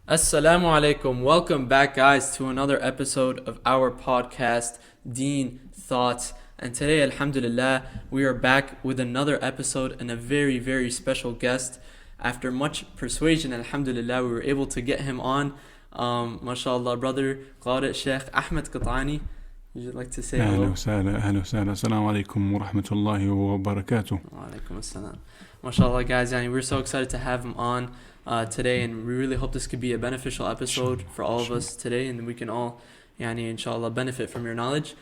Assalamu alaikum. Welcome back, guys, to another episode of our podcast, Deen Thoughts. And today, alhamdulillah, we are back with another episode and a very, very special guest. After much persuasion, alhamdulillah, we were able to get him on. MashaAllah, brother, qari Sheikh Ahmed Qattani. Would you like to say hello? أهلا وسهلا أهلا وسهلا السلام عليكم ورحمة الله وبركاته. Wa alaikum assalam. MashaAllah, guys, we're so excited to have him on today, and we really hope this could be a beneficial episode for all of us today, and we can all, inshallah, benefit from your knowledge.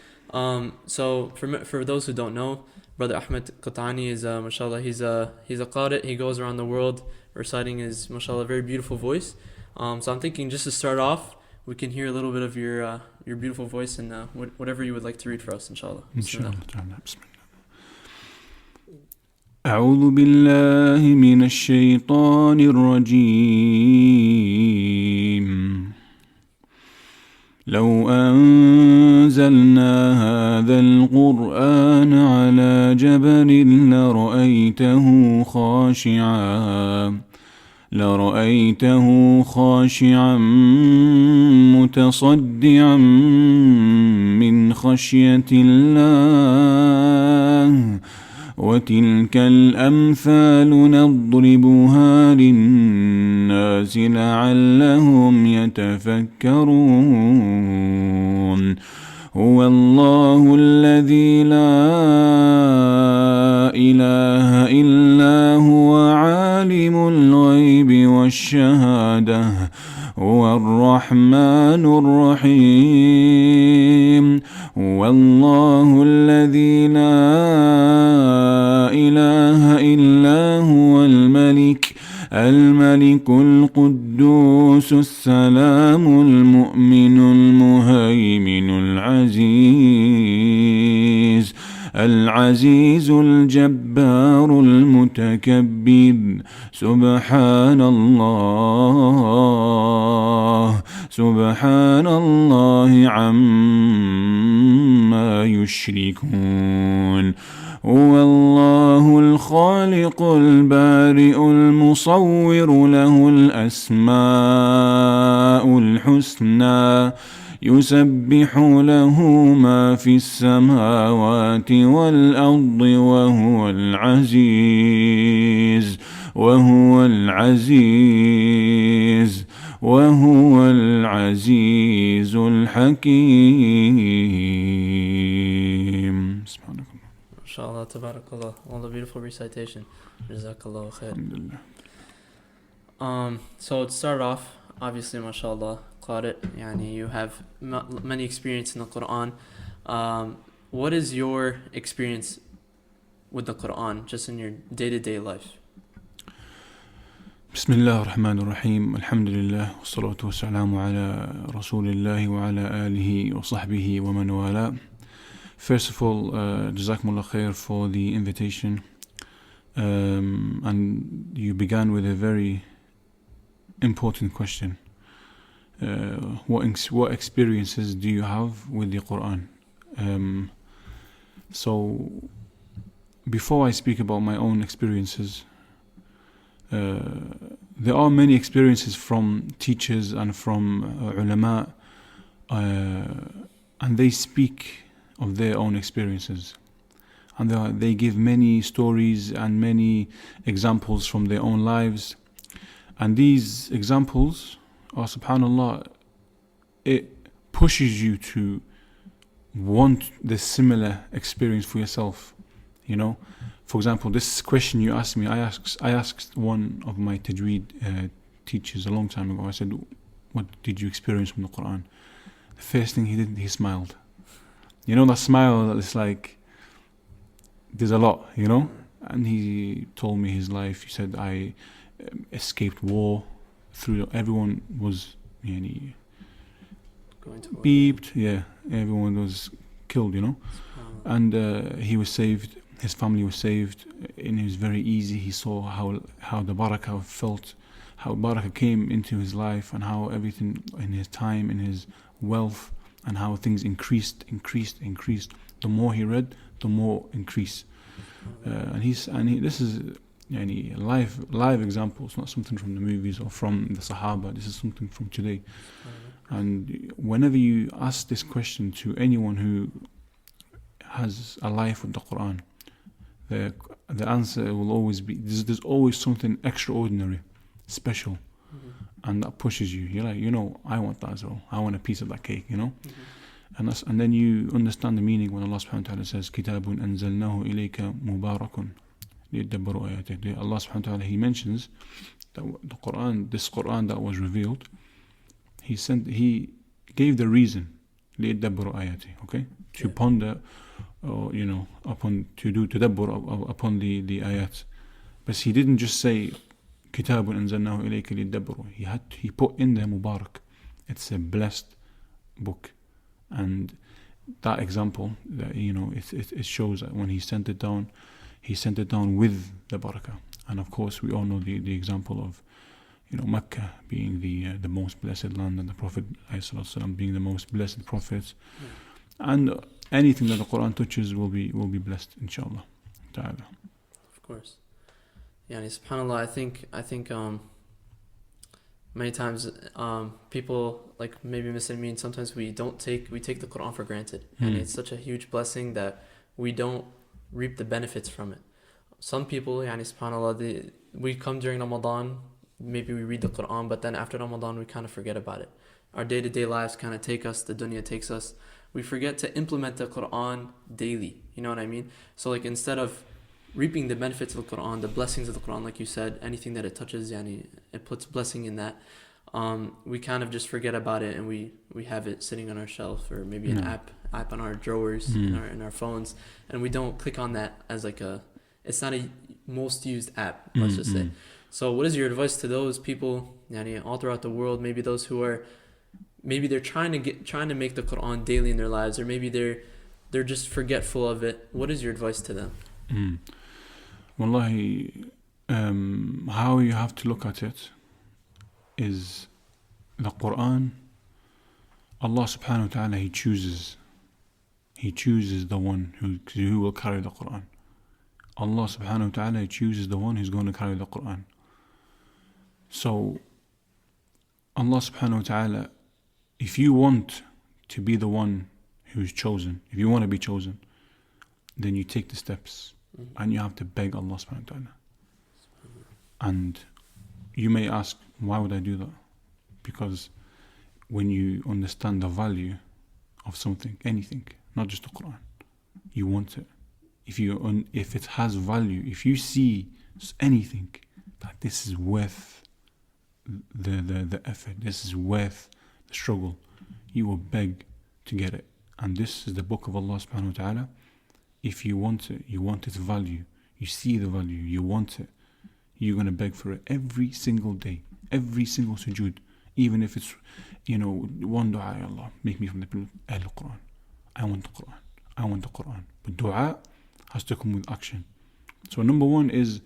So for those who don't know, Brother Ahmed Qattani is, mashallah, he's a qari. He goes around the world reciting his, mashallah, very beautiful voice. So I'm thinking just to start off, we can hear a little bit of your beautiful voice and whatever you would like to read for us, inshallah. إن شاء الله تعالى بسم الله. أعوذ بالله من الشيطان الرجيم. لو أنزلنا هذا القرآن على جبل لرأيته خاشعا متصدعا من خشية الله وتلك الأمثال نضربها للناس لعلهم يتفكرون. هو الله الذي لا إله إلا هو عالم الغيب والشهادة هو الرحمن الرحيم. هو الله الذي لا إله إلا هو الملك القدوس السلام المؤمن المهيمن العزيز الجبار المتكبر. سبحان الله عما يشركون. هو الله الخالق البارئ المصور له الأسماء الحسنى يسبح له ما في السماوات والأرض وهو العزيز الحكيم. سبحانك الله. MashaAllah, tabarakallah. All the beautiful recitation. Jazakallah khair. So to start off, obviously, mashallah, qari, you have many experience in the Quran. What is your experience with the Quran, just in your day-to-day life? بسم الله الرحمن الرحيم. الحمد لله والصلاة والسلام على رسول الله وعلى آله وصحبه ومن والاه. First of all, Jazakumullah khair for the invitation. And you began with a very important question. What experiences do you have with the Quran? So, before I speak about my own experiences, there are many experiences from teachers and from ulama, and they speak of their own experiences, and they give many stories and many examples from their own lives, and these examples are, subhanallah, it pushes you to want the similar experience for yourself. For example, this question you asked me, I asked one of my tajweed teachers a long time ago. I said, what did you experience from the Quran? The first thing he did, he smiled. That smile that is like, there's a lot, And he told me his life. He said, I escaped war. Everyone was going to beeped. Yeah, everyone was killed, And he was saved. His family was saved, and it was very easy. He saw how the barakah felt, how barakah came into his life, and how everything in his time, in his wealth, and how things increased. The more he read, the more increase. This is, Yani live examples, not something from the movies or from the Sahaba. This is something from today. And whenever you ask this question to anyone who has a life with the Quran, the answer will always be there's always something extraordinary, special, and that pushes you. You're like, I want that as well. I want a piece of that cake, And then you understand the meaning when Allah subhanahu wa ta'ala says, Kitabun anzalnahu ilayka mubarakun liyadabbaru ayatih. Allah subhanahu wa ta'ala, He mentions that the Quran, this Quran that was revealed, He gave the reason liyadabbaru ayatih, okay? To ponder, upon, to do tadabbur upon the ayat. But He didn't just say, Kitabun anzalnahu ilayka liyadabbaru. He put in there Mubarak. It's a blessed book. And that example, that it shows that when He sent it down with the barakah. And of course, we all know the example of Mecca being the most blessed land, and the Prophet ﷺ being the most blessed prophet. And anything that the Quran touches will be blessed, inshallah ta'ala. Of course. Yeah, subhanAllah, I think many times people, like maybe Muslimin, sometimes we take the Quran for granted, and it's such a huge blessing that we don't reap the benefits from it. Some people, subhanAllah, we come during Ramadan, maybe we read the Quran, but then after Ramadan we kind of forget about it. Our day-to-day lives kind of take us, the dunya takes us. We forget to implement the Quran daily, you know what I mean? So like instead of reaping the benefits of the Quran, the blessings of the Quran, like you said, anything that it touches, it puts blessing in that. We kind of just forget about it, and we have it sitting on our shelf, or maybe an app on our drawers in our phones, and we don't click on that as it's not a most used app, let's just say. So what is your advice to those people, all throughout the world, maybe those who are, maybe they're trying to make the Quran daily in their lives, or maybe they're just forgetful of it. What is your advice to them? Wallahi, how you have to look at it is the Quran. Allah subhanahu wa ta'ala, He chooses the one who will carry the Quran. Allah subhanahu wa ta'ala chooses the one who's going to carry the Quran. So Allah subhanahu wa ta'ala, if you want to be the one who's chosen, if you want to be chosen, then you take the steps. And you have to beg Allah subhanahu wa ta'ala. And you may ask, why would I do that? Because when you understand the value of something, anything, not just the Quran, you want it. If it has value, if you see anything that this is worth the effort, this is worth the struggle, you will beg to get it. And this is the book of Allah subhanahu wa ta'ala. If you want it, you want its value, you see the value, you want it, you're going to beg for it every single day, every single sujood, even if it's, one dua, Ya Allah, make me from the people of Ahl Quran. I want the Quran. I want the Quran. But dua has to come with action. So number one is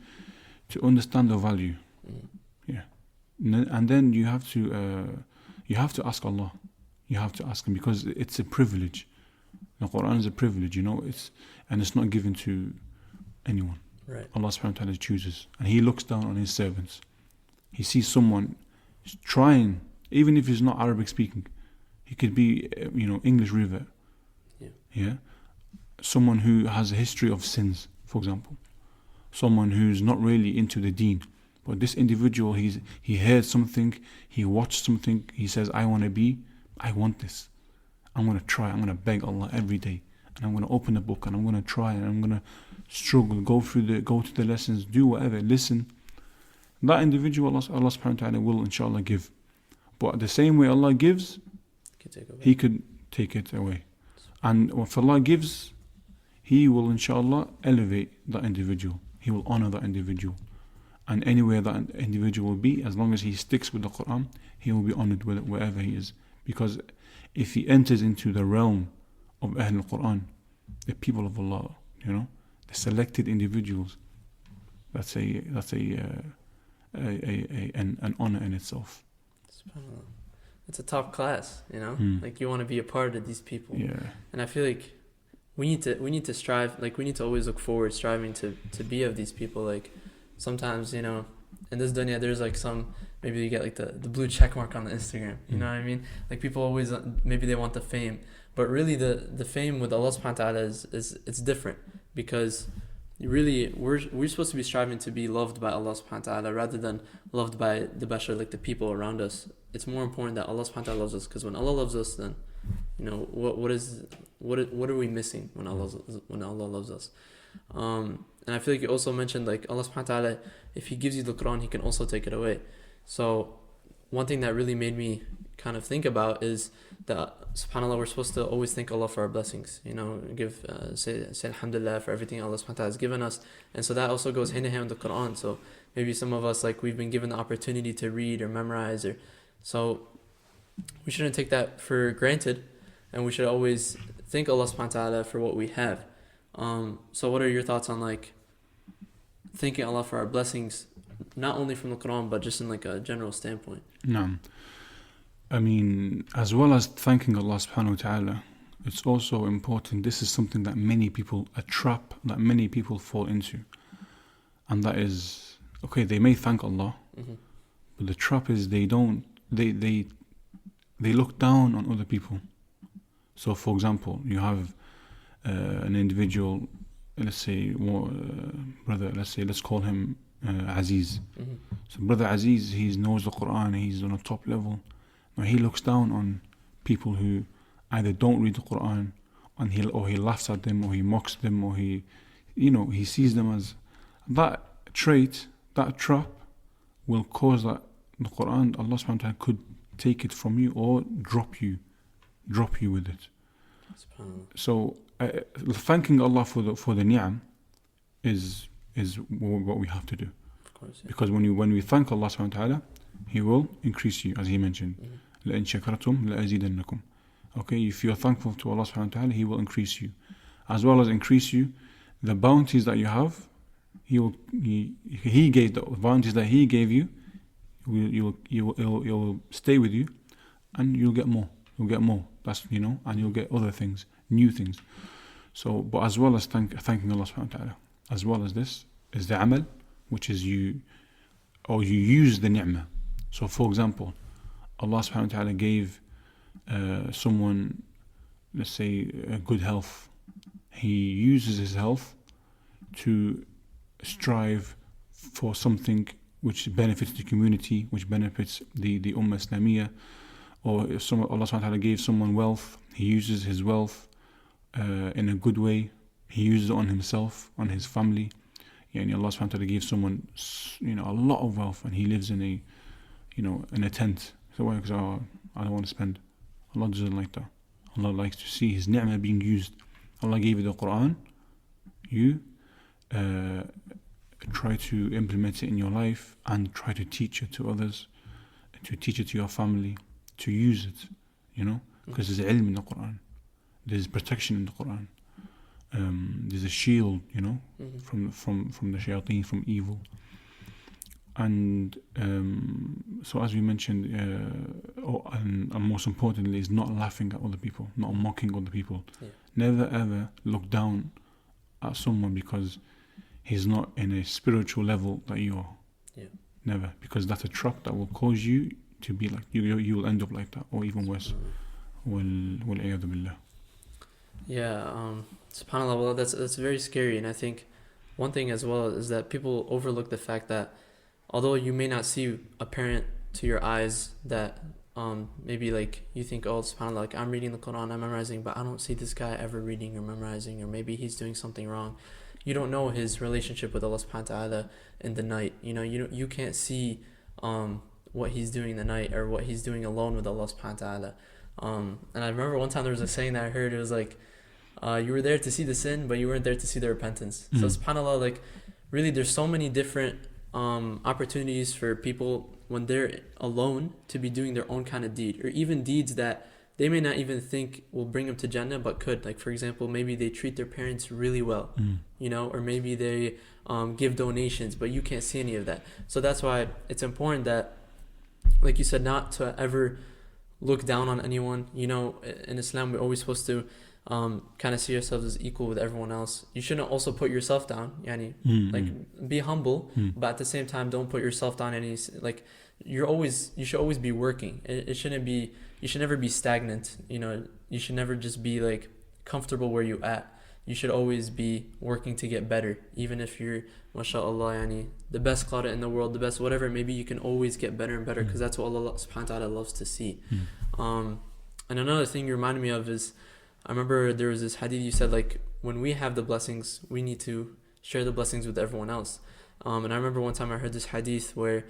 to understand the value. Yeah. And then you have to ask Allah. You have to ask Him, because it's a privilege. The Quran is a privilege, and it's not given to anyone. Right. Allah subhanahu wa ta'ala chooses, and He looks down on His servants. He sees someone trying, even if he's not Arabic speaking. He could be, English revert. Yeah. Someone who has a history of sins, for example. Someone who's not really into the Deen. But this individual, he heard something, he watched something, he says, I want this. I'm going to try, I'm going to beg Allah every day. And I'm going to open the book, and I'm going to try, and I'm going to struggle, go to the lessons, do whatever, listen. That individual, Allah subhanahu wa ta'ala will inshallah give. But the same way Allah gives, He could take it away. And if Allah gives, He will inshallah elevate that individual. He will honor that individual. And anywhere that individual will be, as long as he sticks with the Quran, he will be honored wherever he is. Because if he enters into the realm of Ahl Quran, the people of Allah, the selected individuals, that's an honor in itself. It's a top class, Like you want to be a part of these people. Yeah. And I feel like we need to strive, like we need to always look forward, striving to be of these people. Like sometimes, you know, in this dunya, there's like some, maybe you get like the blue check mark on the Instagram. You know what I mean? Like people always, maybe they want the fame. But really the fame with Allah subhanahu wa ta'ala is it's different, because really we're supposed to be striving to be loved by Allah subhanahu wa ta'ala rather than loved by the bashar, like the people around us. It's more important that Allah subhanahu wa ta'ala loves us, because when Allah loves us, then, you know, what are we missing when Allah loves us? And I feel like you also mentioned, like, Allah subhanahu wa ta'ala, if He gives you the Quran, He can also take it away. So one thing that really made me kind of think about is that, subhanAllah, we're supposed to always thank Allah for our blessings, you know, say alhamdulillah for everything Allah subhanahu wa ta'ala has given us. And so that also goes hand in hand with the Quran. So maybe some of us, like, we've been given the opportunity to read or memorize, or so we shouldn't take that for granted, and we should always thank Allah subhanahu wa ta'ala for what we have. So what are your thoughts on, like, thanking Allah for our blessings, not only from the Quran, but just in like a general standpoint? No. I mean, as well as thanking Allah subhanahu wa ta'ala, it's also important. This is something that a trap that many people fall into. And that is, okay, they may thank Allah, but the trap is they look down on other people. So for example, you have an individual, let's say, brother, let's call him Aziz. So brother Aziz, he knows the Quran, he's on a top level. Now he looks down on people who either don't read the Quran, or he laughs at them, or he mocks them, or he sees them as that trait, that trap will cause that the Quran, Allah subhanahu wa ta'ala could take it from you or drop you with it. So thanking Allah for the ni'am is what we have to do. Of course, yeah. Because when we thank Allah subhanahu wa ta'ala, He will increase you, as He mentioned. لَإِن شَكَرْتُمْ لَأَزِيدَنَّكُمْ. Okay, if you are thankful to Allah subhanahu wa ta'ala, He will increase you. As well as increase you, the bounties that you have, He gave the bounties that He gave you, you'll stay with you, and you'll get more. You'll get more. That's, and you'll get other things, new things. So, but as well as thanking Allah subhanahu wa ta'ala, as well as this is the amal, which is you use the ni'mah. So for example, Allah subhanahu wa ta'ala gave someone, let's say, good health. He uses his health to strive for something which benefits the community, which benefits the Ummah Islamiyya. Or if Allah subhanahu wa ta'ala gave someone wealth, he uses his wealth in a good way. He uses it on himself, on his family. And Allah subhanahu wa ta'ala gave someone, a lot of wealth, and he lives in a tent. So why? Because I don't want to spend. Allah doesn't like that. Allah likes to see His ni'mah being used. Allah gave you the Quran. You try to implement it in your life and try to teach it to others, to teach it to your family, to use it, because there's ilm in the Quran. There's protection in the Quran. There's a shield, from the shayateen, from evil. And so as we mentioned, and most importantly, is not laughing at other people, not mocking other people. Yeah. Never ever look down at someone because he's not in a spiritual level that you are. Yeah. Never, because that's a trap that will cause you to be like, you will end up like that, or even worse. Wal-'iyadhu billah. Yeah, subhanAllah, well, that's very scary. And I think one thing as well is that people overlook the fact that although you may not see apparent to your eyes that maybe like you think, oh, subhanAllah, like I'm reading the Quran, I'm memorizing, but I don't see this guy ever reading or memorizing, or maybe he's doing something wrong. You don't know his relationship with Allah subhanahu wa ta'ala in the night. You can't see what he's doing in the night, or what he's doing alone with Allah subhanahu wa ta'ala. And I remember one time there was a saying that I heard, it was like, you were there to see the sin, but you weren't there to see the repentance. So subhanAllah, like really there's so many different opportunities for people when they're alone to be doing their own kind of deed, or even deeds that they may not even think will bring them to Jannah, but could. Like for example, maybe they treat their parents really well, or maybe they give donations, but you can't see any of that. So that's why it's important that, like you said, not to ever look down on anyone. In Islam we're always supposed to kind of see yourselves as equal with everyone else. You shouldn't also put yourself down. Yani, be humble, but at the same time, don't put yourself down. Like you should always be working. It shouldn't be. You should never be stagnant. You should never just be like comfortable where you at. You should always be working to get better. Even if you're, mashallah, the best qari in the world, the best whatever, maybe you can always get better and better, because that's what Allah subhanahu wa ta'ala loves to see. And another thing you reminded me of is, I remember there was this hadith you said, like, when we have the blessings, we need to share the blessings with everyone else. And I remember one time I heard this hadith where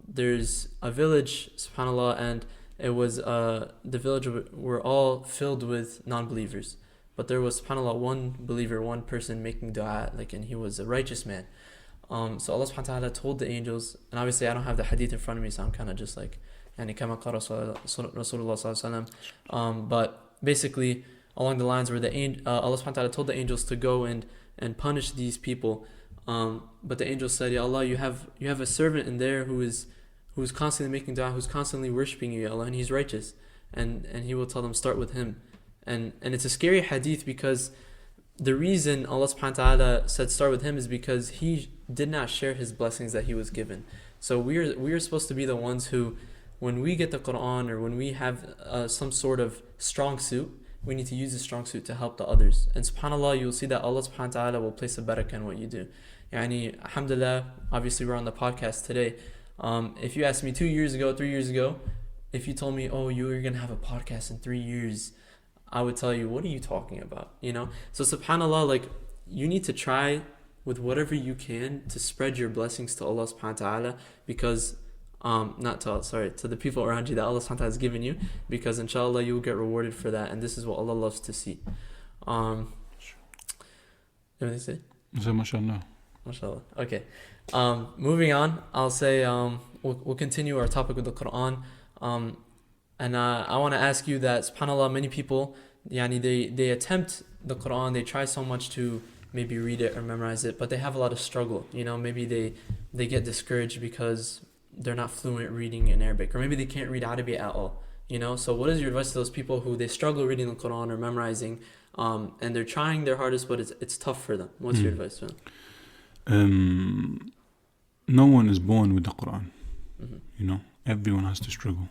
there's a village, subhanAllah, and it was the village were all filled with non-believers. But there was, subhanAllah, one believer, one person making dua, and he was a righteous man. So Allah subhanahu wa ta'ala told the angels, and obviously I don't have the hadith in front of me, so I'm kind of just like, kama qala Rasulullah sallallahu alaihi wasallam. But basically, along the lines where Allah subhanahu wa ta'ala told the angels to go and punish these people. But the angels said, Ya Allah, you have a servant in there who is constantly making dua, who's constantly worshipping you, Ya Allah, and he's righteous. And he will tell them, start with him. And it's a scary hadith, because the reason Allah subhanahu wa ta'ala said start with him is because he did not share his blessings that he was given. So we are supposed to be the ones who, when we get the Quran, or when we have some sort of strong suit, we need to use the strong suit to help the others. And subhanAllah, you'll see that Allah subhanahu wa ta'ala will place a barakah in what you do. Alhamdulillah, obviously we're on the podcast today. If you asked me 2 years ago, 3 years ago, if you told me, oh, you're going to have a podcast in 3 years, I would tell you, what are you talking about? So subhanAllah, you need to try with whatever you can to spread your blessings to Allah subhanahu wa ta'ala, because to the people around you that Allah subhanahu wa ta'ala has given you, because inshallah you will get rewarded for that, and this is what Allah loves to see. Everything say? So mashallah. Mashallah. Okay. Moving on, I'll say we'll continue our topic with the Quran. And I want to ask you that, subhanAllah, many people, they attempt the Quran, they try so much to maybe read it or memorize it, but they have a lot of struggle. Maybe they get discouraged because they're not fluent reading in Arabic, or maybe they can't read Arabic at all. So what is your advice to those people who they struggle reading the Quran or memorizing, and they're trying their hardest, but it's tough for them? What's your advice to them? No one is born with the Quran. Everyone has to struggle.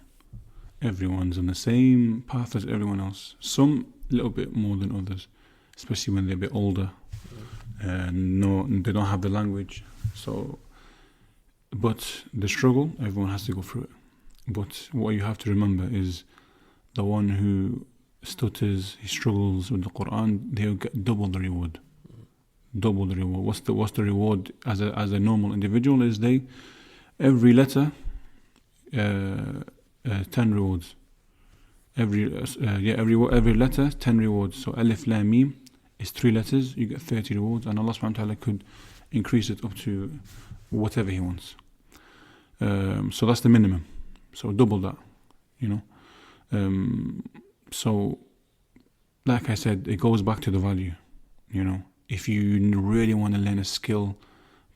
Everyone's on the same path as everyone else. Some a little bit more than others, especially when they're a bit older. They don't have the language. But the struggle, everyone has to go through it. But what you have to remember is, the one who stutters, he struggles with the Quran, they'll get double the reward. Double the reward. What's the reward as a normal individual? Is every letter 10 rewards. Every letter 10 rewards. So Alif Lam Mim is 3 letters, you get 30 rewards, and Allah subhanahu wa ta'ala could increase it up to whatever He wants. So that's the minimum. So double that, So like I said, it goes back to the value. If you really want to learn a skill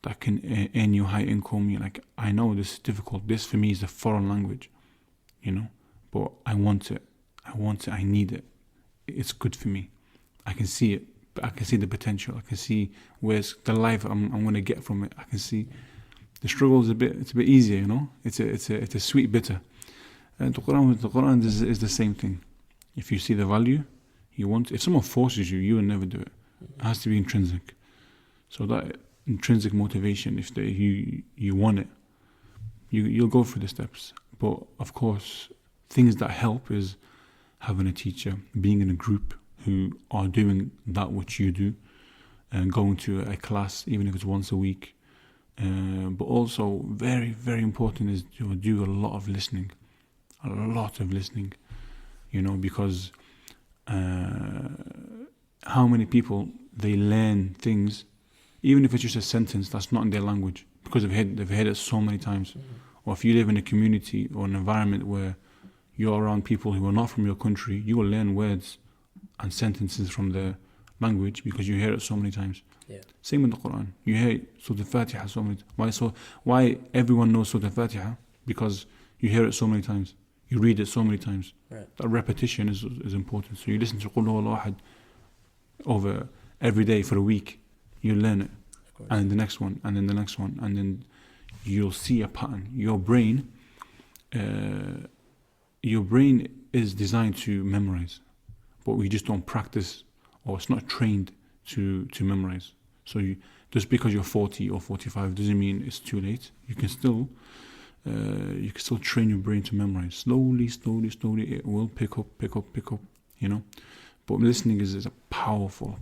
that can earn you high income, you're like, I know this is difficult. This for me is a foreign language. But I want it, I need it. It's good for me. I can see it. I can see the potential. I can see where's the life I'm going to get from it. I can see the struggle is it's a bit easier, It's a sweet bitter. And the Quran is the same thing. If you see the value, you want. If someone forces you, you will never do it. It has to be intrinsic. So that intrinsic motivation, if you want it, you'll go through the steps. But of course, things that help is having a teacher, being in a group who are doing that which you do, and going to a class, even if it's once a week. But also, very, very important is to do a lot of listening. Because how many people, they learn things, even if it's just a sentence that's not in their language, because they've heard it so many times. Or if you live in a community or an environment where you're around people who are not from your country, you will learn words and sentences from their language because you hear it so many times. Yeah. Same with the Quran. You hear Surah Al-Fatiha so many times. Why everyone knows Surah Al-Fatiha? Because you hear it so many times. You read it so many times. Right. That repetition is important. So you listen to Qul Huwallahu Ahad over every day for a week. You learn it. Of course. And then the next one, and then the next one, and then you'll see a pattern. Your brain is designed to memorize, but we just don't practice, or it's not trained to memorize. So just because you're 40 or 45 doesn't mean it's too late. You can still train your brain to memorize. Slowly, it will pick up, you know. But listening is a powerful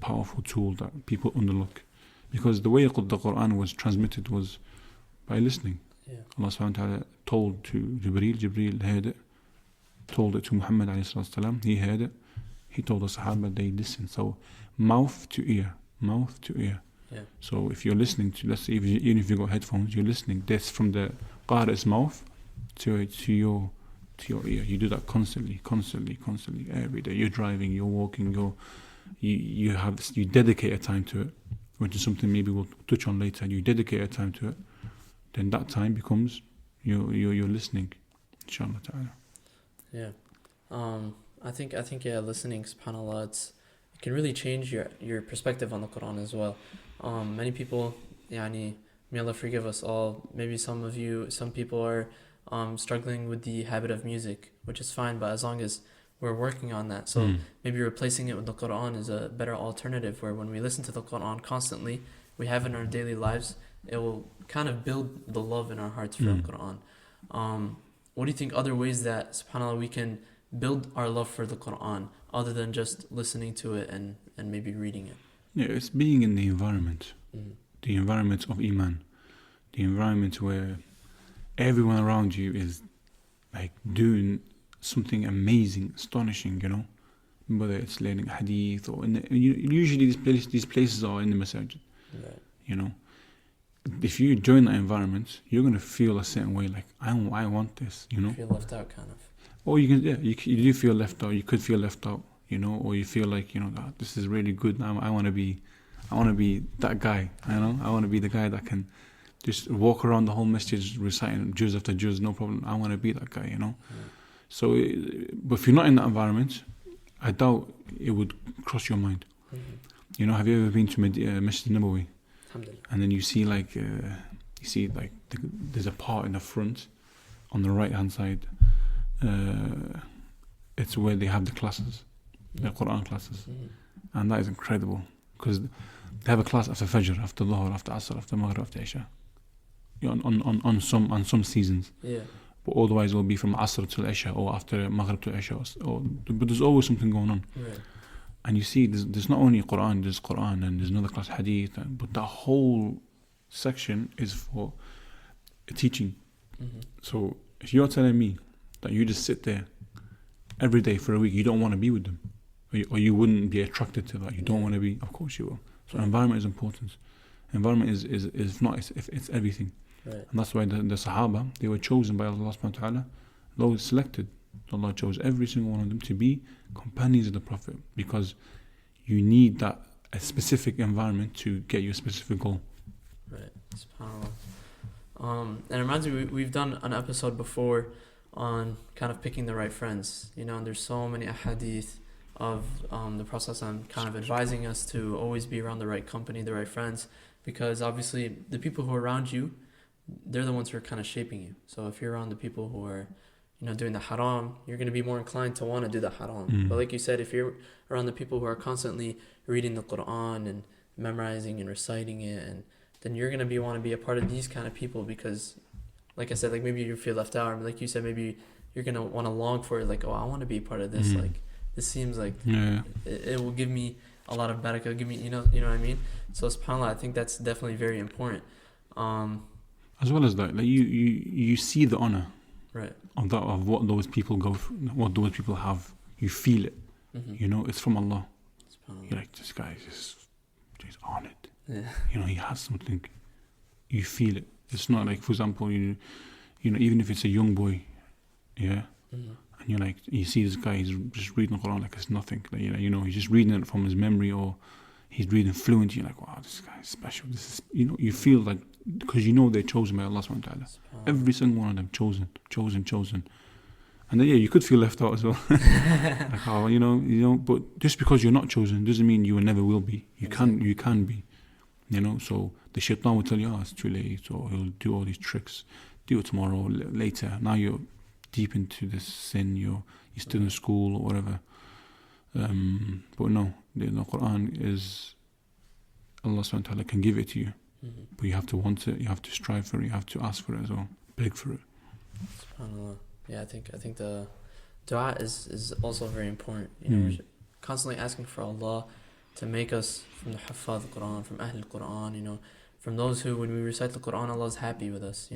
tool that people underlook. Because the way the Quran was transmitted was by listening. Yeah. Allah subhanahu wa ta'ala told to Jibreel heard it, told it to Muhammad alayhi salatu wasalam, he heard it, he told the Sahaba, they listened. So mouth to ear. Yeah. So if you're listening to, let's say even if you've got headphones, you're listening, that's from the qari's mouth to your ear. You do that constantly, every day. You're driving, you're walking, you dedicate a time to it, which is something maybe we'll touch on later. You dedicate a time to it, then that time becomes you're listening, inshallah ta'ala. Yeah. I think listening, subhanAllah, it can really change your perspective on the Quran as well. Many people, may Allah forgive us all, maybe some people are struggling with the habit of music, which is fine, but as long as we're working on that. So maybe replacing it with the Quran is a better alternative, where when we listen to the Quran constantly, we have in our daily lives, it will kind of build the love in our hearts for the Quran. What do you think other ways that, subhanAllah, we can build our love for the Quran other than just listening to it and maybe reading it? Yeah, it's being in the environment. The environment of Iman. The environment where everyone around you is like doing something amazing, astonishing, you know, whether it's learning hadith or usually these places are in the masajid. Right. You know, if you join that environment, you're gonna feel a certain way, like I want this, you know. Feel left out, kind of. Or you do feel left out. You could feel left out, you know, or you feel like, you know, this is really good. I want to be that guy, you know. I want to be the guy that can just walk around the whole masjid reciting juz after juz, no problem. I want to be that guy, you know. Yeah. So, but if you're not in that environment, I doubt it would cross your mind. You know, have you ever been to Masjid Nabawi? Alhamdulillah. And then you see there's a part in the front, on the right hand side. It's where they have the classes, the Quran classes, and that is incredible because they have a class after Fajr, after Dhuhr, after Asr, after Maghrib, after Isha. On some seasons. Yeah. But otherwise it will be from Asr to Isha or after Maghrib to Isha. But there's always something going on. Right. And you see, there's not only Quran, there's Quran and there's another class Hadith, but that whole section is for teaching. So if you're telling me that you just sit there every day for a week, you don't want to be with them, or you wouldn't be attracted to that, you don't want to be, of course you will. So environment is important. Environment it's everything. Right. And that's why the Sahaba, they were chosen by Allah subhanahu wa ta'ala. Those selected, Allah chose every single one of them to be companions of the Prophet, because you need a specific environment to get your specific goal. Right. SubhanAllah. And it reminds me, we've done an episode before on kind of picking the right friends, you know, and there's so many ahadith of the Prophet kind of advising us to always be around the right company, the right friends, because obviously the people who are around you, they're the ones who are kind of shaping you. So if you're around the people who are, you know, doing the haram, you're going to be more inclined to want to do the haram. But like you said, if you're around the people who are constantly reading the Quran and memorizing and reciting it, and then you're going to want to be a part of these kind of people, because like I said, like maybe you feel left out, or like you said, maybe you're going to want to long for it, like, oh, I want to be a part of this. Like, this seems like it will give me a lot of barakah, give me, you know what I mean? So subhanAllah, I think that's definitely very important. As well as that, like you see the honor, right, of what those people go through, what those people have. You feel it, you know, it's from Allah. You're like, this guy is just honored. Yeah. You know, he has something. You feel it. It's not like, for example, you know, even if it's a young boy, and you're like, you see this guy, he's just reading the Quran like it's nothing. Like, you know, he's just reading it from his memory, or he's reading fluent. You're like, wow, this guy is special. This is, you know, you feel like, because you know they're chosen by Allah subhanahu wa ta'ala. Every single one of them chosen. And then, yeah, you could feel left out as well. Like, oh, but just because you're not chosen doesn't mean you never will be. You can be, So the shaitan will tell you, oh, it's too late, or he'll do all these tricks. Do it tomorrow, later. Now you're deep into this sin. You're still in school or whatever. But no, the Quran is, Allah subhanahu wa ta'ala can give it to you. But you have to want it, you have to strive for it, you have to ask for it as well, beg for it. SubhanAllah. Yeah, I think the dua is also very important. We're constantly asking for Allah to make us from the Huffaz al-Quran, from Ahl al-Quran, from those who, when we recite the Quran, Allah is happy with us,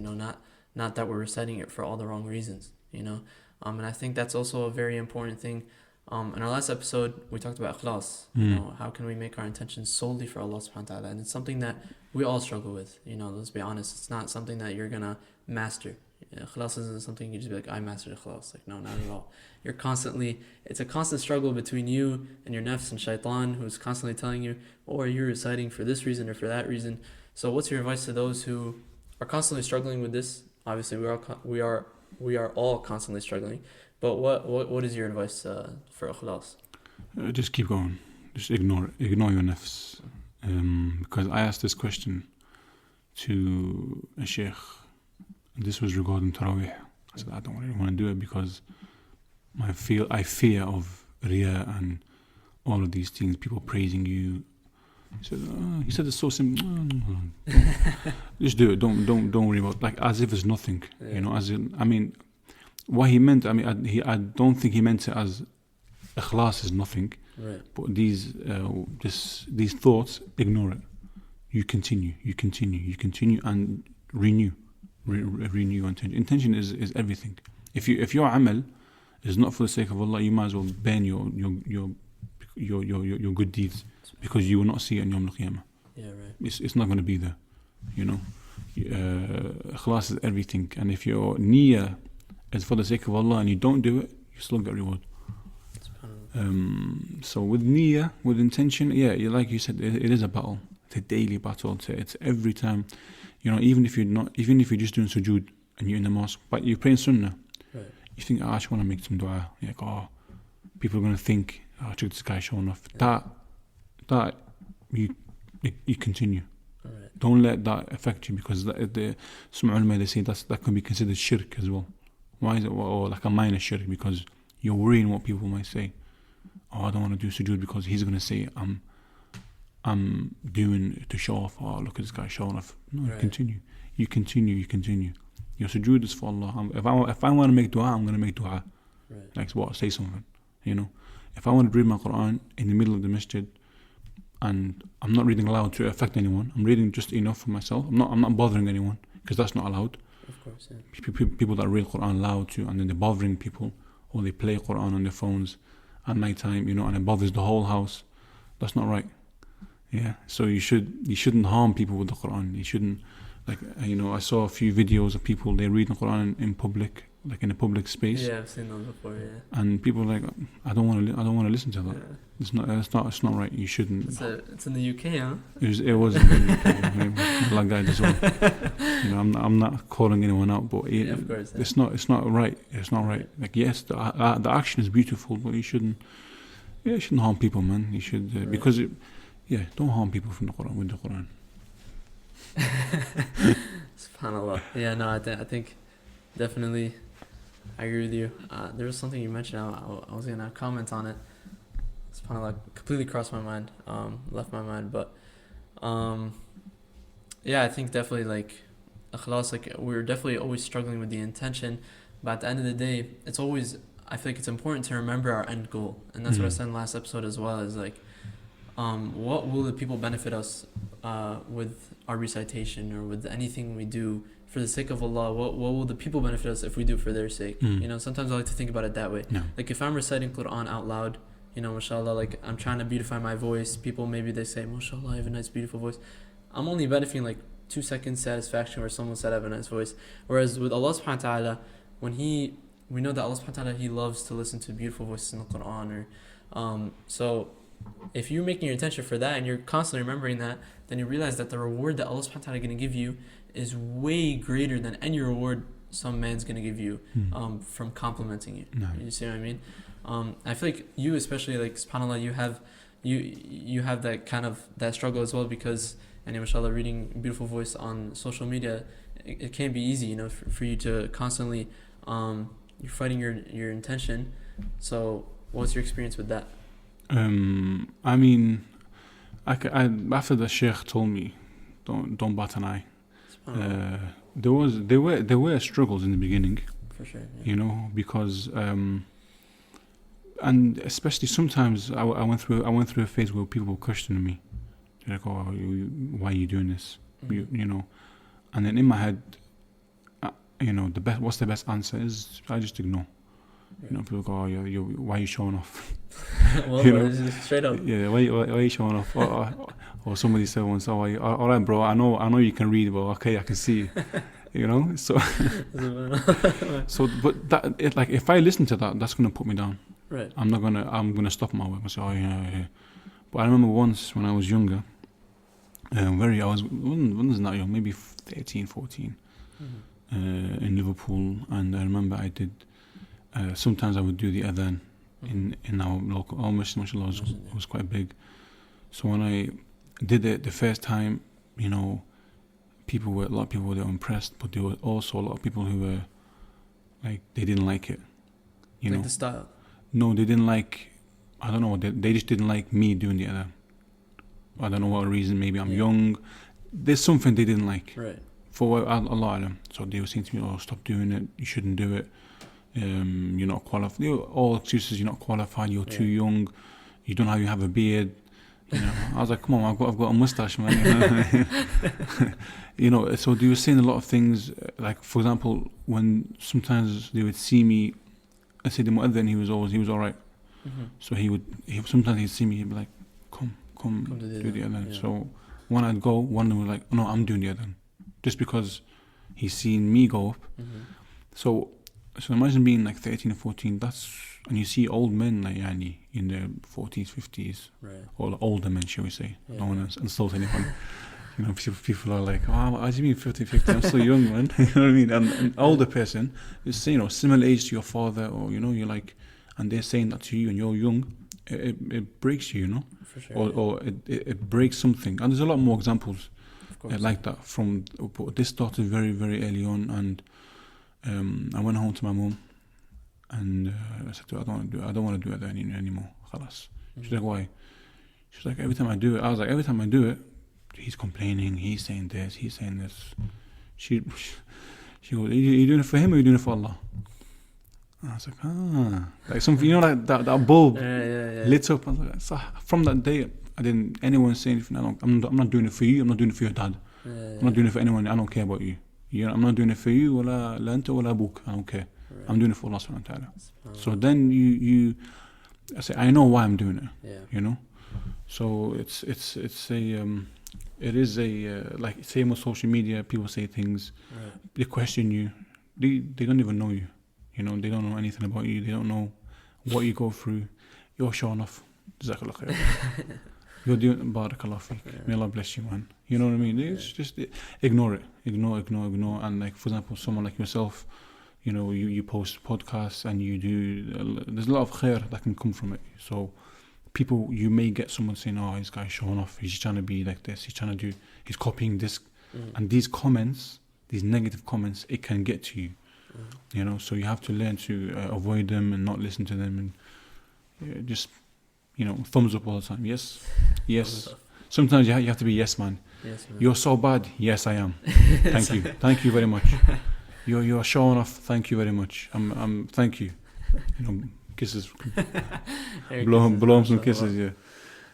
not that we're reciting it for all the wrong reasons, and I think that's also a very important thing. In our last episode, we talked about ikhlas, how can we make our intentions solely for Allah subhanahu wa ta'ala, and it's something that we all struggle with, let's be honest. It's not something that you're gonna master. Ikhlas isn't something you just be like, I mastered ikhlas. Like, no, not at all. It's a constant struggle between you and your nafs and shaitan, who's constantly telling you, or you're reciting for this reason or for that reason. So what's your advice to those who are constantly struggling with this? Obviously, we are all constantly struggling. But what is your advice for ikhlas? Just keep going. Just ignore your nafs. Because I asked this question to a sheikh. This was regarding Taraweeh. I said, I don't really want to do it because I fear of riya and all of these things, people praising you. He said it's so simple. Just do it. Don't worry about it. Like, as if it's nothing. Yeah. What he meant, I don't think he meant it as ikhlas is nothing. Right. But these thoughts, ignore it. You continue and renew intention is everything. If your amal is not for the sake of Allah, you might as well ban your good deeds, because you will not see it in Yawm al-Qiyamah. Yeah, right. It's not going to be there. Ikhlas is everything, and if your niyyah is for the sake of Allah and you don't do it, you still get reward. So with niyyah, with intention, like you said, it is a battle. It's a daily battle. It's every time. Even if you're just doing sujood and you're in the mosque, but you're praying sunnah, right. You think, I just want to make some dua. You're like, people are going to think, check this guy showing off. Yeah. That you continue. Right. Don't let that affect you, because some ulama, they say that can be considered shirk as well. Why is it like a minor shirk? Because you're worrying what people might say. I don't want to do sujood because he's going to say I'm doing it to show off. Look at this guy showing off. No, right. You continue. Your sujood is for Allah. If I want to make dua, I'm going to make dua. Right. Like what? Say something. If I want to read my Quran in the middle of the masjid, and I'm not reading aloud to affect anyone, I'm reading just enough for myself. I'm not bothering anyone, because that's not allowed. Of course, yeah. People that read Quran loud too, and then they're bothering people, or they play Quran on their phones at night time, and it bothers the whole house. That's not right. Yeah. So you shouldn't harm people with the Quran. You shouldn't, I saw a few videos of people, they read the Quran in public, like in a public space. Yeah, I've seen those before. Yeah. And people are like, I don't want to listen to that. Yeah. It's not right. You shouldn't. It's in the UK, huh? It was in the UK. Black guys as well. I'm not calling anyone out, but of course, yeah. It's not right. It's not right. Like, yes, the action is beautiful, but you shouldn't harm people, man. You should right. Because don't harm people from the Quran with the Quran. SubhanAllah. Yeah, no, I think definitely I agree with you. There was something you mentioned, I was gonna comment on it. SubhanAllah, completely crossed my mind, left my mind, but I think definitely like ikhlas, like we're definitely always struggling with the intention, but at the end of the day, I feel like it's important to remember our end goal, and that's what I said in the last episode as well, is like what will the people benefit us with our recitation or with anything we do for the sake of Allah? What will the people benefit us if we do it for their sake? Sometimes I like to think about it that way. No. Like if I'm reciting Quran out loud, mashallah, like I'm trying to beautify my voice, people maybe they say, mashallah, I have a nice beautiful voice. I'm only benefiting like 2 seconds satisfaction where someone said I have a nice voice. Whereas with Allah subhanahu wa ta'ala, we know that Allah subhanahu wa ta'ala, He loves to listen to beautiful voices in the Quran. So if you're making your intention for that and you're constantly remembering that, then you realize that the reward that Allah subhanahu wa ta'ala is going to give you is way greater than any reward some man's gonna give you from complimenting you. No. You see what I mean? I feel like you especially, like, subhanAllah, you have that kind of that struggle as well, because, and mashallah, reading beautiful voice on social media, it can be easy, you know, for you to constantly you're fighting your intention. So what's your experience with that? I mean, I after the sheikh told me don't bat an eye, there were struggles in the beginning, for sure, yeah. you know, because and especially sometimes I went through a phase where people were questioning me. They're like, oh, why are you doing this? You know, and then in my head, you know, what's the best answer is I just ignore. You know, people go, oh, why are you showing off? Well, you know? Straight up. Yeah, why are you showing off? Or somebody said once, oh, all right, bro, I know you can read, but okay, I can see. You know, so but that like if I listen to that, that's gonna put me down. Right. I'm gonna stop my work and say, oh yeah. But I remember once when I was younger, I wasn't that young, maybe 13, 14, in Liverpool, and I remember I did. Sometimes I would do the adhan in our local mashallah was quite big. So when I did it the first time, you know, a lot of people were impressed, but there were also a lot of people who were like, they didn't like it. You know, the style. No, they didn't like. I don't know. They just didn't like me doing the adhan. I don't know what reason. Maybe I'm young. There's something they didn't like. Right. For Allah. So they were saying to me, "Oh, stop doing it. You shouldn't do it. You're not qualified." All excuses. You're not qualified. You're too young. You don't have a beard. You know. I was like, "Come on, I've got a mustache, man." You know. So they were saying a lot of things. Like, for example, when sometimes they would see me, I said the mu'adhin, he was all right. So sometimes he'd see me, he'd be like, come do the adhan. Yeah. So when I'd go, one of them was like, no, I'm doing the adhan, just because he's seen me go up. So imagine being like 13 or 14, and you see old men like in their 40s, 50s, right, or older men, shall we say. I don't want to insult anyone. You know, people are like, oh, what do you mean 50, I'm so young, man. You know what I mean? And an older person is, you know, similar age to your father, or, you know, you're like, and they're saying that to you and you're young, it breaks you, you know? For sure. Or it breaks something. And there's a lot more examples like that. But this started very, very early on, and I went home to my mum, and I said to her, I don't want to do it anymore. Khalas. She's like, why? She's like, every time I do it, I was like, every time I do it, he's complaining, he's saying this, he's saying this. She goes, are you doing it for him or are you doing it for Allah? And I was like, like something, you know, like that bulb lit up. I was like, so from that day, anyone say anything. I'm not doing it for you. I'm not doing it for your dad. I'm not doing it for anyone. I don't care about you. I'm not doing it for you. Wala anta wala abuk. I don't care. Right. I'm doing it for Allah subhanahu wa ta'ala. So then I say, I know why I'm doing it. Yeah. You know. So it is like, same on social media. People say things. Right. They question you. They don't even know you. You know, they don't know anything about you. They don't know what you go through. You're showing off. Jazakallah khair. You're doing barakallah feek. May Allah bless you, man. You know what I mean? It's just ignore it. Ignore. And like, for example, someone like yourself, you know, you post podcasts and you do. There's a lot of khair that can come from it. So people, you may get someone saying, "Oh, this guy's showing off. He's trying to be like this. He's copying this." And these comments, these negative comments, it can get to you. You know, so you have to learn to avoid them and not listen to them, and just, you know, thumbs up all the time. Yes. Sometimes you have to be yes man. You're so bad. Yes, I am. Thank you very much. You're showing off. Thank you very much. I'm thank you. You know, kisses. blow him some kisses.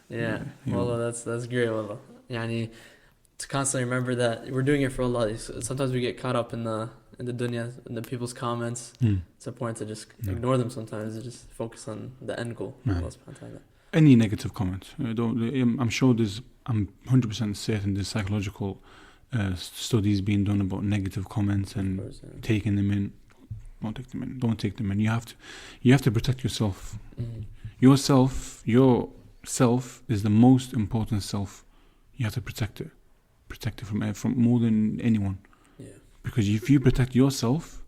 Yeah. Wallah, that's great. Wallah. Yani, to constantly remember that we're doing it for Allah. Sometimes we get caught up in the dunya, in the people's comments. It's important to just ignore them sometimes and just focus on the end goal. Any negative comment. I'm sure I'm 100% certain there's psychological studies being done about negative comments and taking them in. Don't take them in. You have to protect yourself. Yourself is the most important self. You have to protect it from more than anyone. Because if you protect yourself,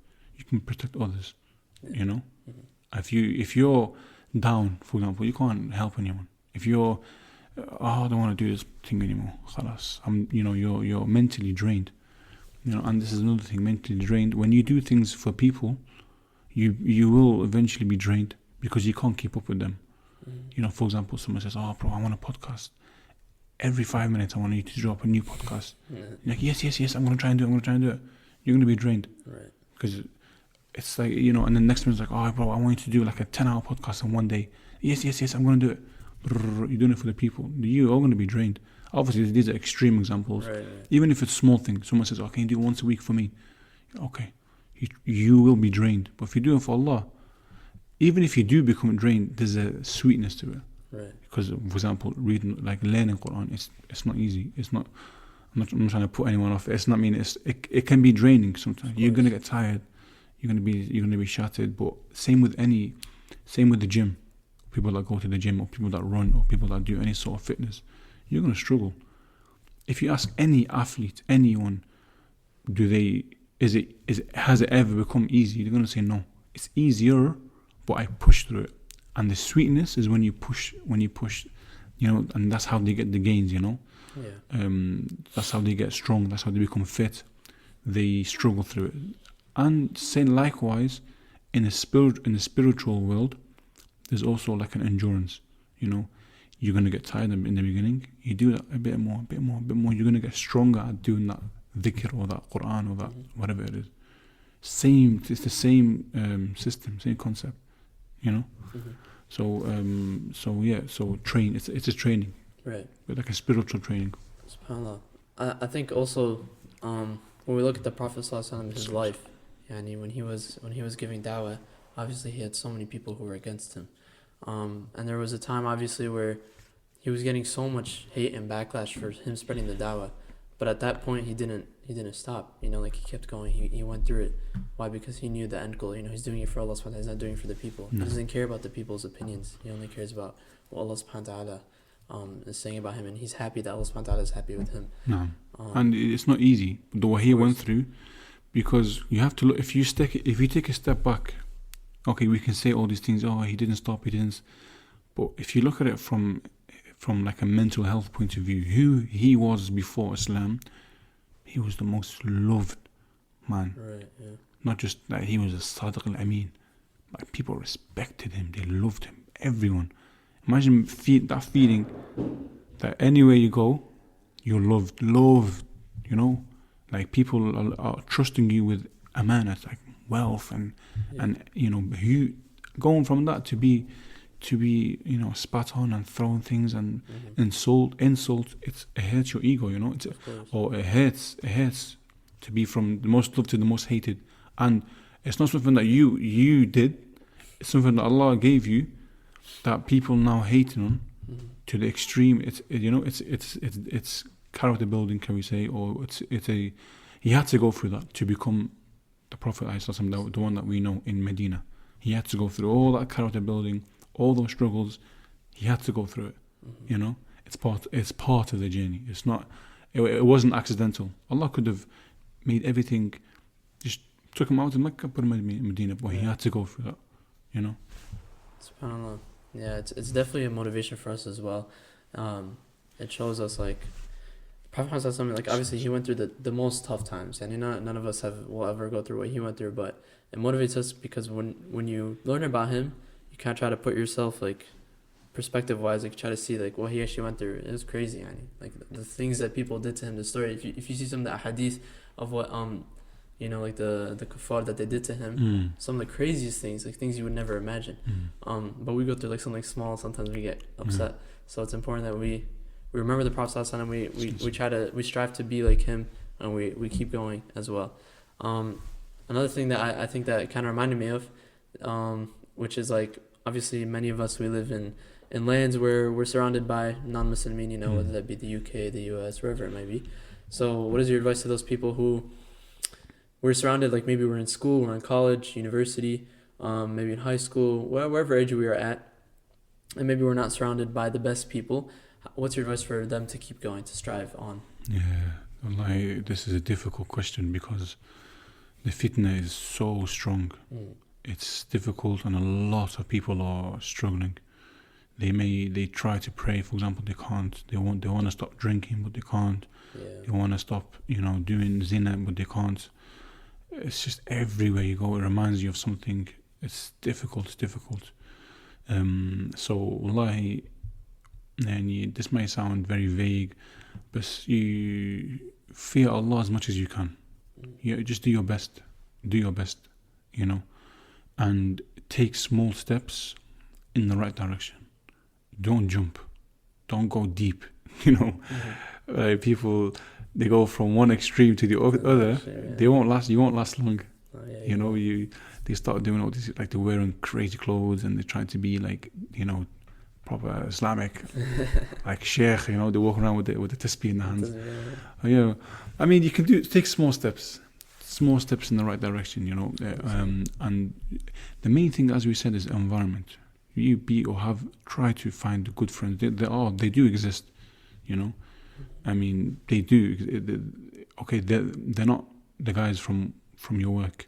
can protect others. Yeah. You know, if you're down, for example, you can't help anyone. If you're I don't want to do this thing anymore. Khalas. You're mentally drained. And this is another thing, mentally drained. When you do things for people, you will eventually be drained because you can't keep up with them. For example, someone says, "Oh, bro, I want a podcast. Every 5 minutes, I want you to drop a new podcast." You're like, yes, I'm gonna try and do it. You're gonna be drained, right? Because it's like and then next minute's like, "Oh, bro, I want you to do like a 10-hour podcast in one day." Yes, I'm gonna do it. You're doing it for the people. You are gonna be drained. Obviously, these are extreme examples. Right. Even if it's small things, someone says, "Oh, can you do it once a week for me?" Okay, you will be drained. But if you do it for Allah, even if you do become drained, there's a sweetness to it. Right. Because, for example, learning Quran, it's not easy. It's not. I'm not trying to put anyone off. It's not mean. It can be draining sometimes. You're gonna get tired. You're gonna be shattered. But same with the gym. People that go to the gym, or people that run, or people that do any sort of fitness, you're gonna struggle. If you ask any athlete, anyone, has it ever become easy? They're gonna say no. It's easier, but I push through it. And the sweetness is when you push, and that's how they get the gains, Yeah. That's how they get strong, that's how they become fit. They struggle through it. And saying likewise, in the spiritual world, there's also like an endurance, You're going to get tired in the beginning. You do that a bit more. You're going to get stronger at doing that dhikr or that Quran or that whatever it is. It's the same system, same concept, So train. It's a training, right? But like a spiritual training. SubhanAllah. I think also when we look at the Prophet ﷺ, his life, when he was giving da'wah, obviously he had so many people who were against him, and there was a time obviously where he was getting so much hate and backlash for him spreading the da'wah, but at that point he didn't stop. He kept going. He went through it. Why? Because he knew the end goal. He's doing it for Allah subhanahu wa ta'ala. He's not doing it for the people. No. He doesn't care about the people's opinions. He only cares about what Allah subhanahu wa ta'ala is saying about him, and he's happy that Allah subhanahu wa ta'ala is happy with him. No. And it's not easy, the way he went through, because you have to look, if you take a step back, okay, we can say all these things, he didn't stop, but if you look at it from like a mental health point of view, who he was before Islam, he was the most loved man. Right, yeah. Not just that he was a Sadiq al-Amin, but people respected him, they loved him, everyone. Imagine that feeling that anywhere you go, you're loved, like people are trusting you with amanat, like wealth and you going from that to be spat on and throwing things and insult, it hurts your ego, or it hurts to be from the most loved to the most hated. And it's not something that you did, it's something that Allah gave you that people now hating on to the extreme. It's character building, can we say, or he had to go through that to become the Prophet ﷺ, the one that we know in Medina. He had to go through all that character building, all those struggles. He had to go through it. It's part of the journey. It's not. It wasn't accidental. Allah could have made everything, just took him out of Mecca, put him in Medina, but he had to go through that. SubhanAllah. Yeah, it's definitely a motivation for us as well. It shows us like Prophet ﷺ, like obviously he went through the most tough times, and none of us will ever go through what he went through, but it motivates us because when you learn about him, you kind of try to put yourself like perspective wise, like try to see like what he actually went through. It was crazy, like the things that people did to him. The story, if you see some of the hadith of what like the kuffar that they did to him, some of the craziest things, like things you would never imagine. But we go through like something small, sometimes we get upset. So it's important that we remember the Prophet ﷺ, we strive to be like him, and we keep going as well. Another thing that I think that kind of reminded me of, which is like obviously many of us, we live in lands where we're surrounded by non-Muslimin, whether that be the UK, the US, wherever it might be. So what is your advice to those people who we're surrounded, like maybe we're in school, we're in college, university, maybe in high school, wherever age we are at, and maybe we're not surrounded by the best people? What's your advice for them to keep going, to strive on? Yeah, wallahi, this is a difficult question because, the fitna is so strong. It's difficult, and a lot of people are struggling. They try to pray, for example, they can't. They want to stop drinking, but they can't. They want to stop, doing zina, but they can't. It's just everywhere you go. It reminds you of something. It's difficult. So, wallahi, this may sound very vague, but you fear Allah as much as you can. You just do your best. And take small steps in the right direction. Don't jump. Don't go deep. People, they go from one extreme to the other. They won't last. You won't last long. They start doing all this, like they're wearing crazy clothes and they're trying to be like, proper Islamic, like sheikh. They walk around with the tasbih in the hands. I mean, you can take small steps in the right direction. And the main thing, as we said, is environment. You be or have try to find good friends. They do exist. I mean, they do. Okay, they're not the guys from your work.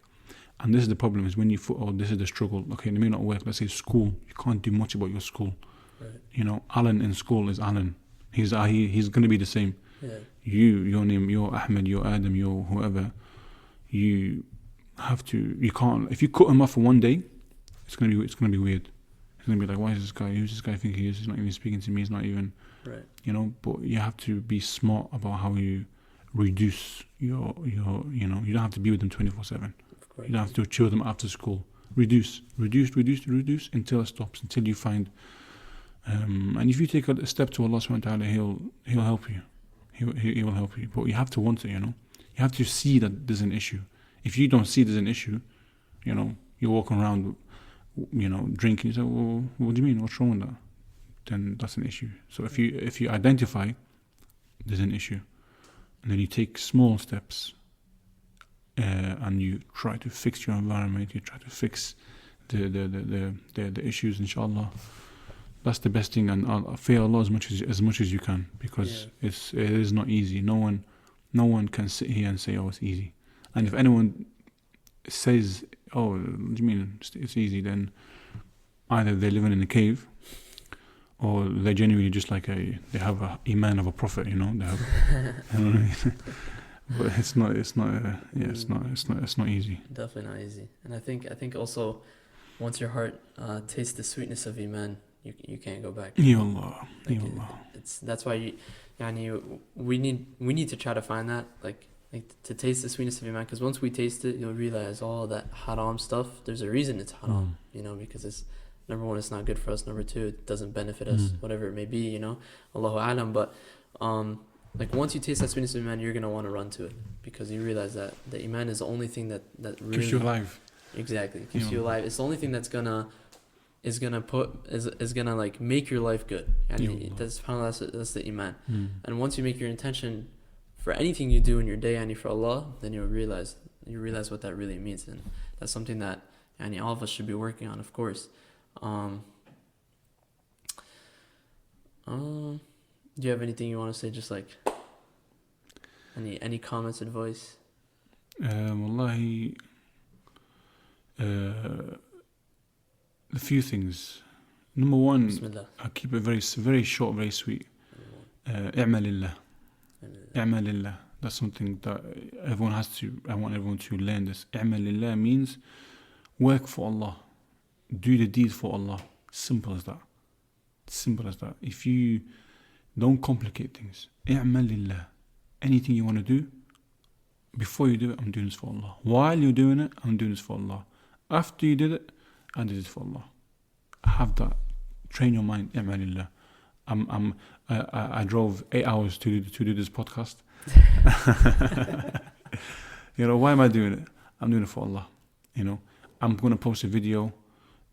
And this is the problem, is when this is the struggle. Okay, they may not work. Let's say school. You can't do much about your school. Right. Alan in school is Alan. He's going to be the same. Yeah. Your name, you're Ahmed, you're Adam, you're whoever. You can't. If you cut him off for one day, it's going to be weird. It's going to be like, why is this guy? Who's this guy think he is? He's not even speaking to me. He's not even. Right. But you have to be smart about how you reduce your. You don't have to be with them 24/7. You don't have to chill them after school. Reduce until it stops, until you find. And if you take a step to Allah subhanahu wa ta'ala, He'll help you. He will help you. But you have to want it, You have to see that there's an issue. If you don't see there's an issue, you're walking around, drinking. You say, well, what do you mean? What's wrong with that? Then that's an issue. So if you identify there's an issue, and then you take small steps, and you try to fix your environment, you try to fix the issues, inshallah. That's the best thing, and fear Allah as much as you can, because it is not easy. No one can sit here and say, oh, it's easy. And if anyone says, oh, what do you mean it's easy, then either they're living in a cave, or they're genuinely just like they have a iman of a prophet, they have. But it's not easy. Definitely not easy. And I think also, once your heart tastes the sweetness of iman, you can't go back. Ya Allah. That's why we need to try to find that, like to taste the sweetness of iman, because once we taste it, you'll realize all that haram stuff, there's a reason it's haram, because it's, number one, it's not good for us, number two, it doesn't benefit us, whatever it may be, Allahu A'lam. But like once you taste that sweetness of iman, you're going to want to run to it, because you realize that the iman is the only thing that really keeps you alive. Exactly, keeps you alive. It's the only thing that's gonna like make your life good. And that's the iman. And once you make your intention for anything you do in your day, for Allah, then you realize what that really means, and that's something that all of us should be working on, of course. Do you have anything you want to say? Just like any comments, advice? Wallahi, a few things. Number one, Bismillah. I'll keep it very, very short, very sweet. اعمل لله. اعمل لله. That's something that I want everyone to learn this. اعمل لله means work for Allah. Do the deed for Allah. Simple as that. If you don't complicate things. اعمل لله. Anything you want to do, before you do it, I'm doing this for Allah. While you're doing it, I'm doing this for Allah. After you did it, I did it for Allah. Have that. Train your mind. اعمل لله. I drove 8 hours to do this podcast. Why am I doing it? I'm doing it for Allah. I'm going to post a video.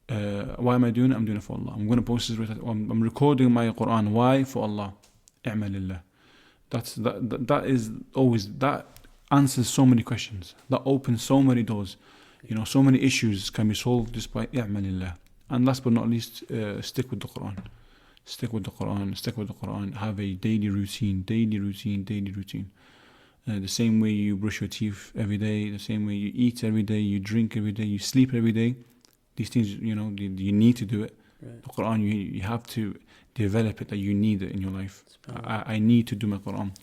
Why am I doing it? I'm doing it for Allah. I'm going to post this. I'm recording my Quran. Why? For Allah. اعمل لله. That is always, that answers so many questions. That opens so many doors. So many issues can be solved just by اعمل لله. And last but not least, stick with the Quran. Stick with the Quran. Have a daily routine. The same way you brush your teeth every day, the same way you eat every day, you drink every day, you sleep every day. These things, you need to do it. Right. The Quran, you have to develop it, that you need it in your life. I need to do my Quran.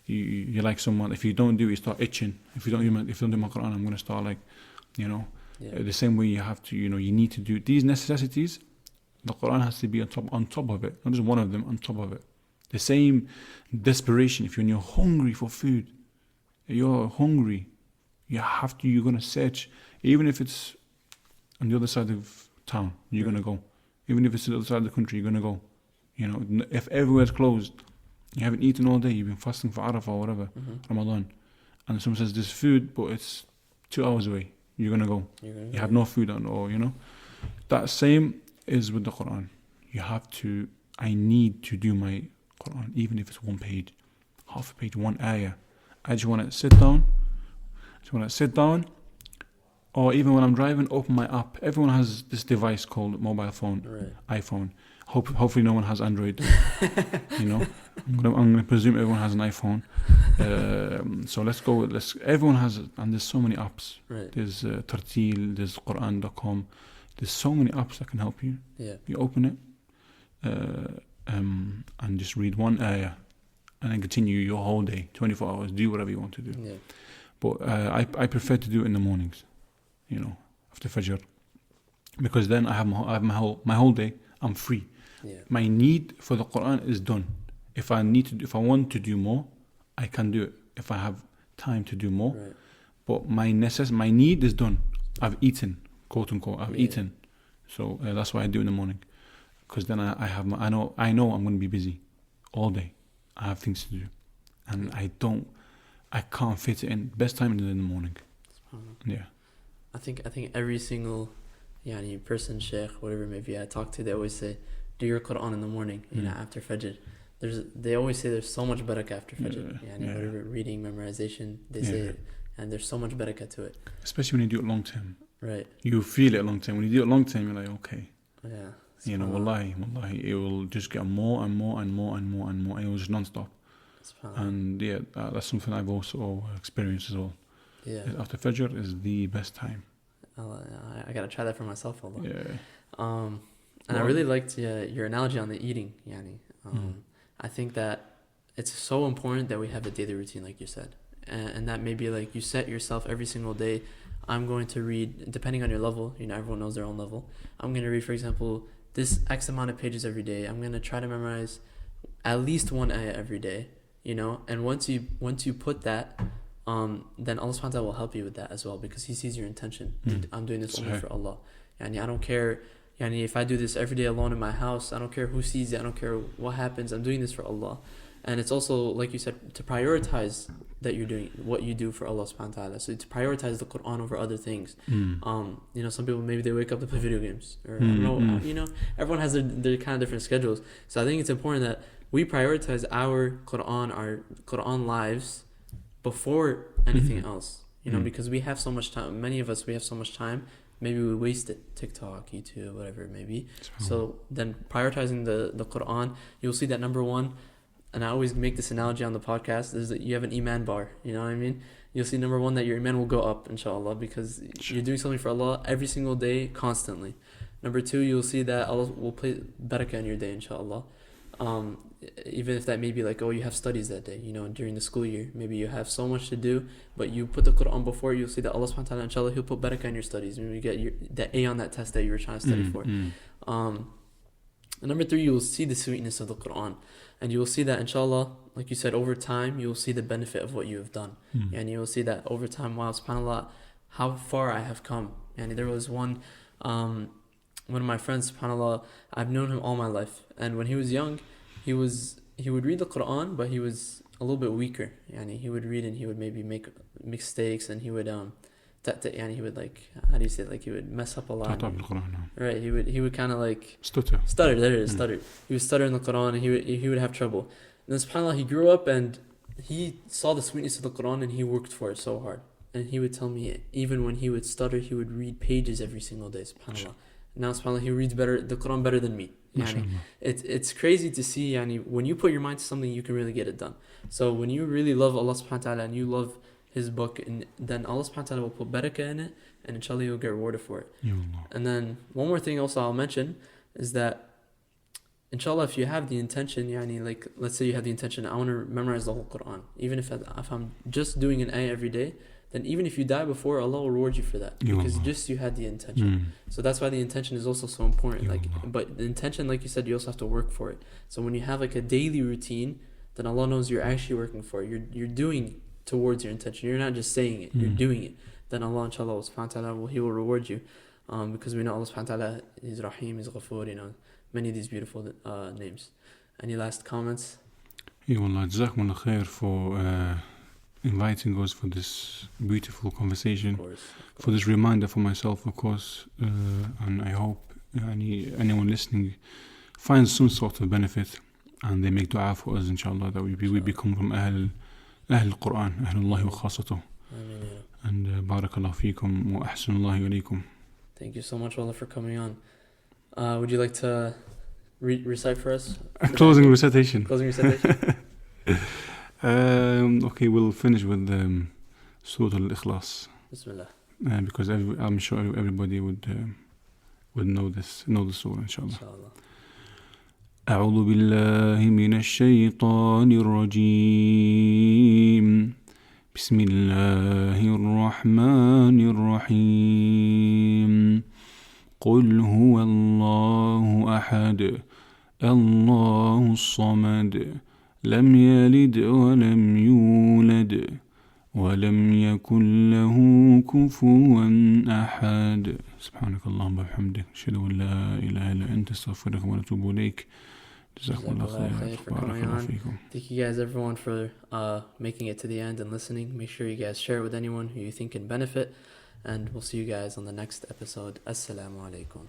You're like someone, if you don't do it, you start itching. If you don't do my Quran, I'm going to start the same way you have to, you need to do these necessities. The Quran has to be on top of it, not just one of them, on top of it. The same desperation, if you're hungry for food, you're hungry, you're going to search, even if it's on the other side of town, you're going to go. Even if it's on the other side of the country, you're going to go. If everywhere's closed, you haven't eaten all day, you've been fasting for Arafah or whatever, Ramadan, and someone says there's food, but it's 2 hours away, you're going to go. You have no food on, or, That same is with the Quran. I need to do my Quran, even if it's one page, half a page, one ayah. I just want to sit down, or even when I'm driving, open my app. Everyone has this device called mobile phone, iPhone. Hopefully no one has Android. I'm gonna presume everyone has an iPhone. So let's go. Everyone has it, and there's so many apps. Right. There's Tartil, there's Quran.com. There's so many apps that can help you. Yeah. You open it, and just read one ayah, and then continue your whole day, 24 hours. Do whatever you want to do. Yeah. But I prefer to do it in the mornings, after Fajr, because then I have my whole day. I'm free. Yeah. My need for the Quran is done. If I want to do more, I can do it. If I have time to do more, right. But my need is done. I've eaten, quote unquote. I've eaten, so that's why I do it in the morning, because then I know I'm going to be busy all day. I have things to do, and I can't fit it in. Best time is in the morning. Yeah. I think every single person, sheikh, whatever maybe I talk to, they always say, do your Quran in the morning, after Fajr. They always say there's so much barakah after Fajr. Whatever reading, memorization, they say it, and there's so much barakah to it. Especially when you do it long term. Right. You feel it long term. When you do it long term, you're like, okay. Yeah. Wallahi, it will just get more and more and more and more and more, and it was just non-stop. And that's something I've also experienced as well. Yeah. After Fajr is the best time. I gotta try that for myself, although. Yeah. And I really liked your analogy on the eating, I think that it's so important that we have a daily routine, like you said, and that maybe like you set yourself every single day. I'm going to read, depending on your level, everyone knows their own level. I'm going to read, for example, this X amount of pages every day. I'm going to try to memorize at least one ayah every day, and once you put that, then Allah subhanahu wa ta'ala will help you with that as well, because He sees your intention. I'm doing this only for Allah. I don't care. If I do this every day alone in my house, I don't care who sees it, I don't care what happens, I'm doing this for Allah. And it's also, like you said, to prioritize that you're doing what you do for Allah subhanahu wa ta'ala. So to prioritize the Quran over other things. Some people, maybe they wake up to play video games, or I don't know, everyone has their kind of different schedules. So I think it's important that we prioritize our Quran lives before anything else, because we have so much time. Many of us, we have so much time. Maybe we waste it, TikTok, YouTube, whatever it may be. So then prioritizing the Quran, you'll see that number one, and I always make this analogy on the podcast, is that you have an iman bar, you know what I mean? You'll see number one that your iman will go up, inshallah, because you're doing something for Allah every single day, constantly. Number two, you'll see that Allah will place barakah in your day, inshallah. Even if that may be like, you have studies that day, during the school year, maybe you have so much to do, but you put the Quran before, you'll see that Allah subhanahu wa ta'ala, inshallah, He'll put barakah in your studies, and you get that A on that test that you were trying to study for. And number three, you will see the sweetness of the Quran, and you will see that, inshallah, like you said, over time, you will see the benefit of what you have done, and you will see that over time, wow, subhanAllah, how far I have come. And there was one of my friends, subhanAllah, I've known him all my life, and when he was young, he would read the Quran, but he was a little bit weaker. He would read and he would maybe make mistakes, and he would he would how do you say it? He would mess up a lot. Right, he would kind of stutter. There it is, stutter. He would stutter in the Quran, and he would have trouble. And then subhanAllah, he grew up and he saw the sweetness of the Quran, and he worked for it so hard. And he would tell me, even when he would stutter, he would read pages every single day, subhanAllah. Now, subhanAllah, he reads the Quran better than me. Yani, MashaAllah. it's crazy to see, yani, when you put your mind to something, you can really get it done. So when you really love Allah subhanahu wa ta'ala and you love His book, and then Allah subhanahu wa ta'ala will put barakah in it, and inshallah you'll get rewarded for it. Ya Allah. And then one more thing also I'll mention is that inshallah, if you have the intention, yani, like let's say you have the intention, I want to memorize the whole Quran, even if I'm just doing an ayah every day, then even if you die before, Allah will reward you for that, Ya because Allah. just you had the intention. So that's why the intention is also so important. Ya Like, Allah. but the intention, like you said, you also have to work for it. So when you have like a daily routine, then Allah knows you're actually working for it. You're doing towards your intention. You're not just saying it. You're doing it. Then Allah, inshallah, subhanahu wa ta'ala, He will reward you, because we know Allah subhanahu wa ta'ala is Rahim, is Ghafoor, many of these beautiful names. Any last comments? Ya Allah, Jazakumullah khair for inviting us for this beautiful conversation, Of course. for this reminder for myself, of course, and I hope anyone listening finds some sort of benefit, and they make dua for us, inshallah, that we become from Ahl Quran, Ahlullahi wa khasatuh. Ameen, ya Rab. And barakallahu feekum wa ahsanullahi alaykum. Thank you so much, Wallah, for coming on. Would you like to recite for us? Closing recitation. Closing recitation? Okay, we'll finish with Surah Al-Ikhlas, Bismillah. because I'm sure everybody would know the surah, inshallah. Inshallah. أعوذ بالله من الشيطان الرجيم. بسم الله الرحمن الرحيم. قل هو الله أحد الله الصمد لم يلد ولم يولد ولم يكن له كفوا أحد. سبحانك اللهم وبحمدك أشهد أن لا إله إلا أنت أستغفرك وأتوب إليك. جزاكم الله خير. for coming on. Thank you guys, everyone, for making it to the end and listening. Make sure you guys share it with anyone who you think can benefit, and we'll see you guys on the next episode. Assalamu alaikum.